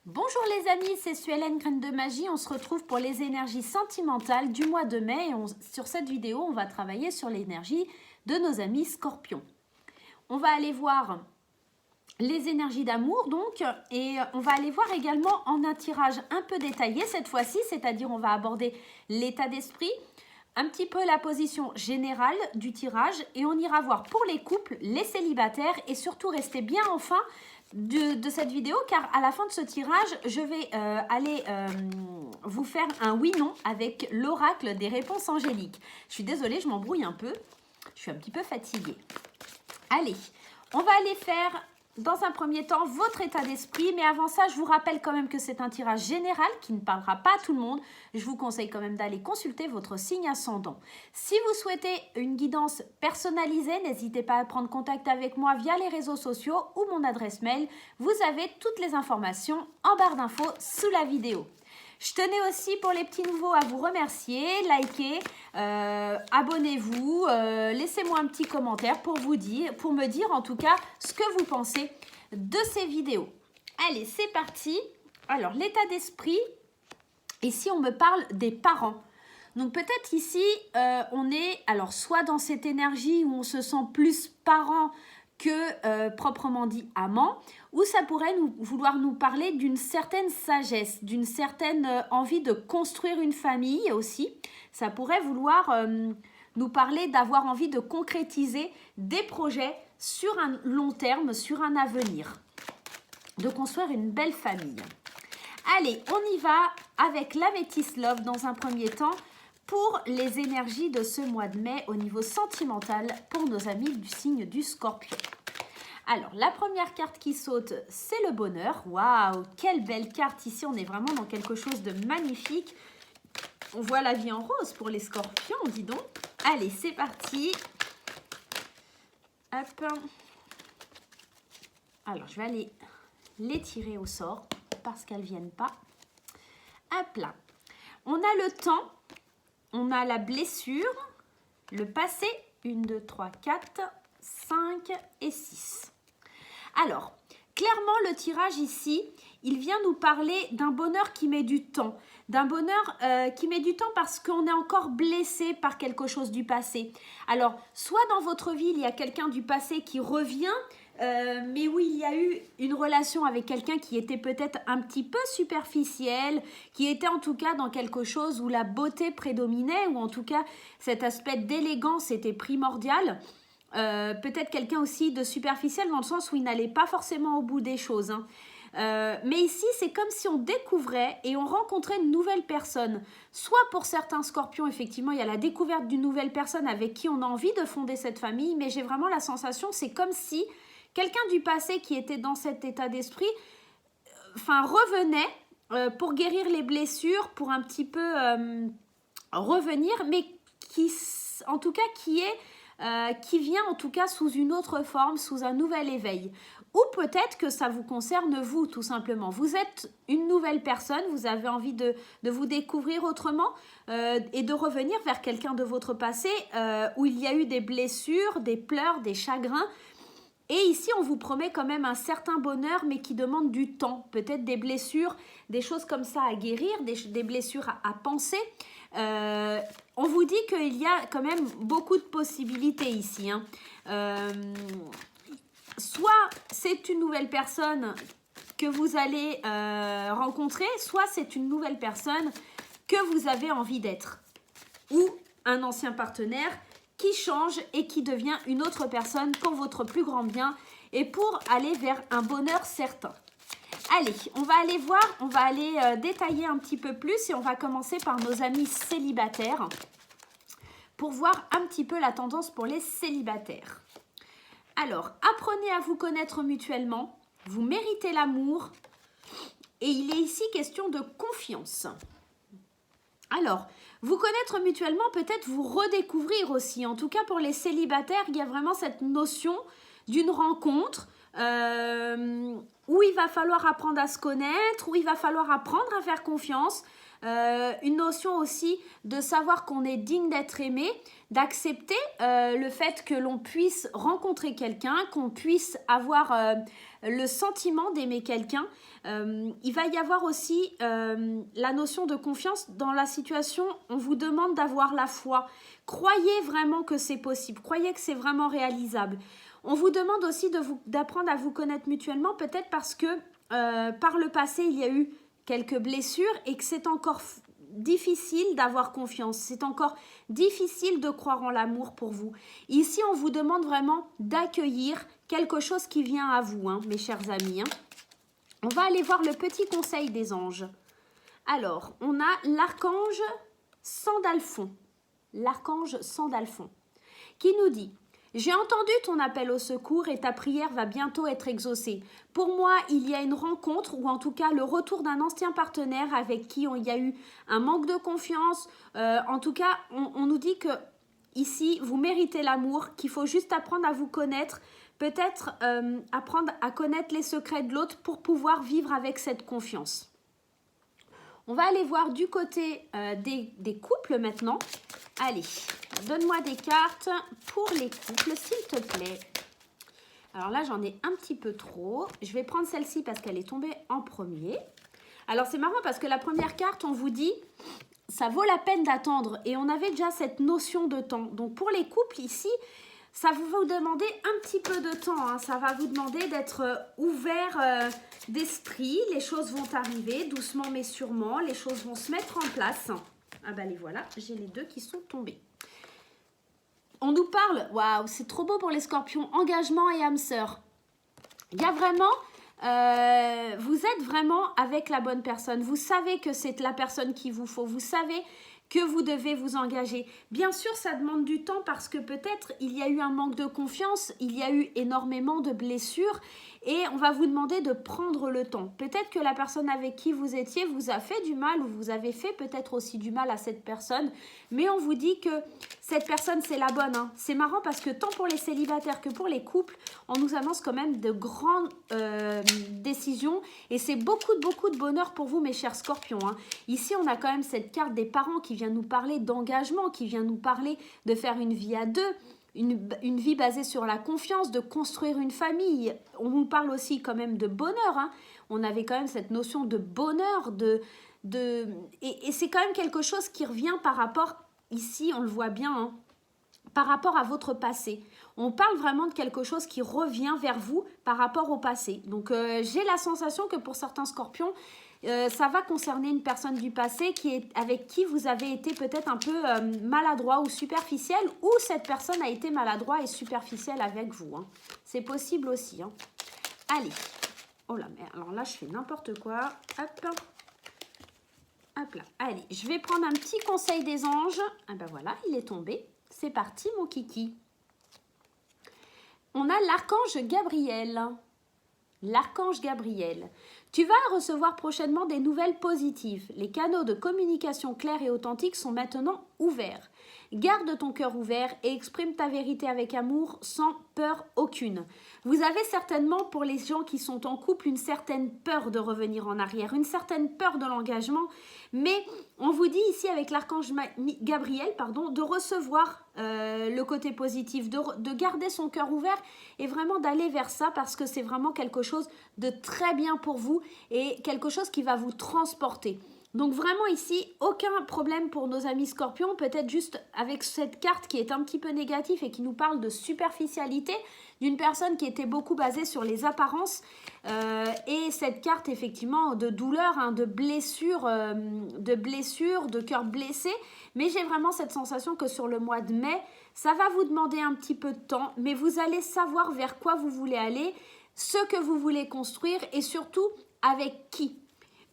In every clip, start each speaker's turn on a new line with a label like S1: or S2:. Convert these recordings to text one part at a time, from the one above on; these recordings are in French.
S1: Bonjour les amis, c'est Suelen Graine de Magie. On se retrouve pour les énergies sentimentales du mois de mai. Sur cette vidéo, on va travailler sur l'énergie de nos amis scorpions. On va aller voir les énergies d'amour donc, et on va aller voir également en un tirage un peu détaillé cette fois-ci, c'est-à-dire on va aborder l'état d'esprit, un petit peu la position générale du tirage et on ira voir pour les couples, les célibataires et surtout restez bien en fin de cette vidéo car à la fin de ce tirage, je vais aller vous faire un oui-non avec l'oracle des réponses angéliques. Je suis désolée, je m'embrouille un peu, je suis un petit peu fatiguée. Allez, on va aller faire dans un premier temps votre état d'esprit, mais avant ça, je vous rappelle quand même que c'est un tirage général qui ne parlera pas à tout le monde. Je vous conseille quand même d'aller consulter votre signe ascendant. Si vous souhaitez une guidance personnalisée, n'hésitez pas à prendre contact avec moi via les réseaux sociaux ou mon adresse mail. Vous avez toutes les informations en barre d'infos sous la vidéo. Je tenais aussi pour les petits nouveaux à vous remercier, likez, abonnez-vous, laissez-moi un petit commentaire pour me dire en tout cas ce que vous pensez de ces vidéos. Allez, c'est parti. Alors, l'état d'esprit, ici on me parle des parents. Donc peut-être ici, on est alors soit dans cette énergie où on se sent plus parent que proprement dit amant, ou ça pourrait vouloir nous parler d'une certaine sagesse, d'une certaine envie de construire une famille aussi. Ça pourrait vouloir nous parler d'avoir envie de concrétiser des projets sur un long terme, sur un avenir, de construire une belle famille. Allez, on y va avec l'améthyste love dans un premier temps pour les énergies de ce mois de mai au niveau sentimental pour nos amis du signe du Scorpion. Alors, la première carte qui saute, c'est le bonheur. Waouh, quelle belle carte ici, on est vraiment dans quelque chose de magnifique. On voit la vie en rose pour les scorpions, dis donc. Allez, c'est parti. Hop. Alors, je vais aller les tirer au sort parce qu'elles ne viennent pas. Hop là. On a le temps, on a la blessure, le passé, 1, 2, 3, 4, 5 et 6. Alors, clairement, le tirage ici, il vient nous parler d'un bonheur qui met du temps. D'un bonheur qui met du temps parce qu'on est encore blessé par quelque chose du passé. Alors, soit dans votre vie, il y a quelqu'un du passé qui revient, mais où il y a eu une relation avec quelqu'un qui était peut-être un petit peu superficielle, qui était en tout cas dans quelque chose où la beauté prédominait, ou en tout cas cet aspect d'élégance était primordial. Peut-être quelqu'un aussi de superficiel dans le sens où il n'allait pas forcément au bout des choses. Hein. Mais ici, c'est comme si on découvrait et on rencontrait une nouvelle personne. Soit pour certains scorpions, effectivement, il y a la découverte d'une nouvelle personne avec qui on a envie de fonder cette famille, mais j'ai vraiment la sensation, c'est comme si quelqu'un du passé qui était dans cet état d'esprit revenait pour guérir les blessures, pour un petit peu revenir, mais qui, en tout cas, qui vient en tout cas sous une autre forme, sous un nouvel éveil. Ou peut-être que ça vous concerne vous, tout simplement. Vous êtes une nouvelle personne, vous avez envie de vous découvrir autrement et de revenir vers quelqu'un de votre passé où il y a eu des blessures, des pleurs, des chagrins. Et ici, on vous promet quand même un certain bonheur, mais qui demande du temps. Peut-être des blessures, des choses comme ça à guérir, des blessures à penser. On vous dit qu'il y a quand même beaucoup de possibilités ici. Hein. Soit c'est une nouvelle personne que vous allez rencontrer, soit c'est une nouvelle personne que vous avez envie d'être. Ou un ancien partenaire qui change et qui devient une autre personne pour votre plus grand bien et pour aller vers un bonheur certain. Allez, on va aller voir, on va aller détailler un petit peu plus et on va commencer par nos amis célibataires pour voir un petit peu la tendance pour les célibataires. Alors, apprenez à vous connaître mutuellement, vous méritez l'amour et il est ici question de confiance. Alors, vous connaître mutuellement, peut-être vous redécouvrir aussi. En tout cas, pour les célibataires, il y a vraiment cette notion d'une rencontre où il va falloir apprendre à se connaître, où il va falloir apprendre à faire confiance. Une notion aussi de savoir qu'on est digne d'être aimé, d'accepter le fait que l'on puisse rencontrer quelqu'un, qu'on puisse avoir le sentiment d'aimer quelqu'un. Il va y avoir aussi la notion de confiance dans la situation. On vous demande d'avoir la foi. Croyez vraiment que c'est possible, croyez que c'est vraiment réalisable. On vous demande aussi d'apprendre à vous connaître mutuellement, peut-être parce que par le passé, il y a eu quelques blessures et que c'est encore difficile d'avoir confiance. C'est encore difficile de croire en l'amour pour vous. Ici, on vous demande vraiment d'accueillir quelque chose qui vient à vous, hein, mes chers amis. Hein. On va aller voir le petit conseil des anges. Alors, on a l'archange Sandalphon. L'archange Sandalphon qui nous dit: j'ai entendu ton appel au secours et ta prière va bientôt être exaucée. Pour moi, il y a une rencontre ou en tout cas le retour d'un ancien partenaire avec qui il y a eu un manque de confiance. En tout cas, on nous dit que ici, vous méritez l'amour, qu'il faut juste apprendre à vous connaître, peut-être apprendre à connaître les secrets de l'autre pour pouvoir vivre avec cette confiance. On va aller voir du côté des couples maintenant. Allez, donne-moi des cartes pour les couples, s'il te plaît. Alors là, j'en ai un petit peu trop. Je vais prendre celle-ci parce qu'elle est tombée en premier. Alors, c'est marrant parce que la première carte, on vous dit, ça vaut la peine d'attendre. Et on avait déjà cette notion de temps. Donc, pour les couples ici, ça va vous demander un petit peu de temps. Hein. Ça va vous demander d'être ouvert d'esprit. Les choses vont arriver doucement mais sûrement. Les choses vont se mettre en place. Ah bah les voilà, j'ai les deux qui sont tombés. On nous parle, waouh, c'est trop beau pour les scorpions, engagement et âme sœur. Il y a vraiment, vous êtes vraiment avec la bonne personne. Vous savez que c'est la personne qu'il vous faut. Vous savez que vous devez vous engager. Bien sûr, ça demande du temps parce que peut-être il y a eu un manque de confiance, il y a eu énormément de blessures et on va vous demander de prendre le temps. Peut-être que la personne avec qui vous étiez vous a fait du mal ou vous avez fait peut-être aussi du mal à cette personne, mais on vous dit que cette personne, c'est la bonne. Hein. C'est marrant parce que tant pour les célibataires que pour les couples, on nous annonce quand même de grandes décisions et c'est beaucoup de bonheur pour vous, mes chers scorpions. Hein. Ici, on a quand même cette carte des parents qui vient nous parler d'engagement, qui vient nous parler de faire une vie à deux, une vie basée sur la confiance, de construire une famille. On nous parle aussi quand même de bonheur. Hein. On avait quand même cette notion de bonheur, et c'est quand même quelque chose qui revient par rapport, ici on le voit bien, hein, par rapport à votre passé. On parle vraiment de quelque chose qui revient vers vous par rapport au passé. Donc j'ai la sensation que pour certains scorpions, ça va concerner une personne du passé avec qui vous avez été peut-être un peu maladroit ou superficiel, ou cette personne a été maladroit et superficielle avec vous. Hein. C'est possible aussi. Hein. Allez. Oh là, mais alors là, je fais n'importe quoi. Hop. Hop là. Allez, je vais prendre un petit conseil des anges. Ah ben voilà, il est tombé. C'est parti, mon kiki. On a l'archange Gabriel. L'archange Gabriel. Tu vas recevoir prochainement des nouvelles positives. Les canaux de communication clairs et authentiques sont maintenant ouverts. Garde ton cœur ouvert et exprime ta vérité avec amour sans peur aucune. Vous avez certainement, pour les gens qui sont en couple, une certaine peur de revenir en arrière, une certaine peur de l'engagement, mais on vous dit ici avec l'archange Gabriel, de recevoir le côté positif, de garder son cœur ouvert et vraiment d'aller vers ça parce que c'est vraiment quelque chose de très bien pour vous et quelque chose qui va vous transporter. Donc vraiment ici, aucun problème pour nos amis scorpions, peut-être juste avec cette carte qui est un petit peu négative et qui nous parle de superficialité, d'une personne qui était beaucoup basée sur les apparences et cette carte effectivement de douleur, hein, de blessure, de cœur blessé. Mais j'ai vraiment cette sensation que sur le mois de mai, ça va vous demander un petit peu de temps, mais vous allez savoir vers quoi vous voulez aller, ce que vous voulez construire et surtout avec qui.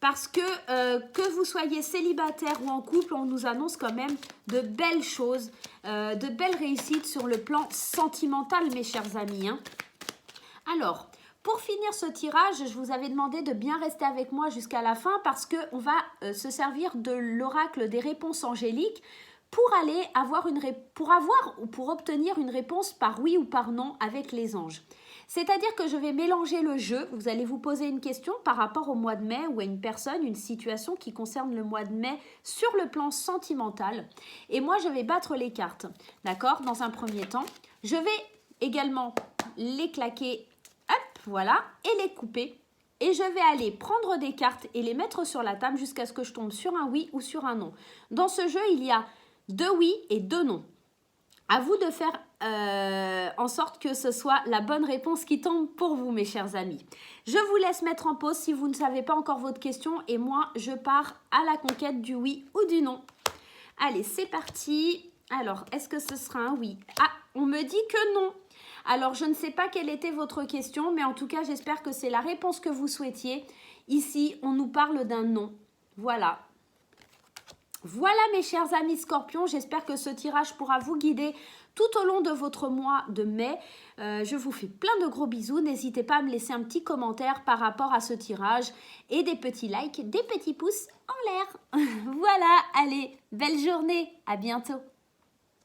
S1: Parce que vous soyez célibataire ou en couple, on nous annonce quand même de belles choses, de belles réussites sur le plan sentimental, mes chers amis. Hein. Alors, pour finir ce tirage, je vous avais demandé de bien rester avec moi jusqu'à la fin parce qu'on va se servir de l'oracle des réponses angéliques pour obtenir une réponse par oui ou par non avec les anges. C'est-à-dire que je vais mélanger le jeu. Vous allez vous poser une question par rapport au mois de mai ou à une personne, une situation qui concerne le mois de mai sur le plan sentimental. Et moi, je vais battre les cartes, d'accord, dans un premier temps. Je vais également les claquer, hop, voilà, et les couper. Et je vais aller prendre des cartes et les mettre sur la table jusqu'à ce que je tombe sur un oui ou sur un non. Dans ce jeu, il y a 2 oui et 2 non. À vous de faire en sorte que ce soit la bonne réponse qui tombe pour vous, mes chers amis. Je vous laisse mettre en pause si vous ne savez pas encore votre question et moi, je pars à la conquête du oui ou du non. Allez, c'est parti. Alors, est-ce que ce sera un oui? Ah, on me dit que non. Alors, je ne sais pas quelle était votre question, mais en tout cas, j'espère que c'est la réponse que vous souhaitiez. Ici, on nous parle d'un non. Voilà. Voilà mes chers amis scorpions, j'espère que ce tirage pourra vous guider tout au long de votre mois de mai. Je vous fais plein de gros bisous, n'hésitez pas à me laisser un petit commentaire par rapport à ce tirage et des petits likes, des petits pouces en l'air. Voilà, allez, belle journée, à bientôt.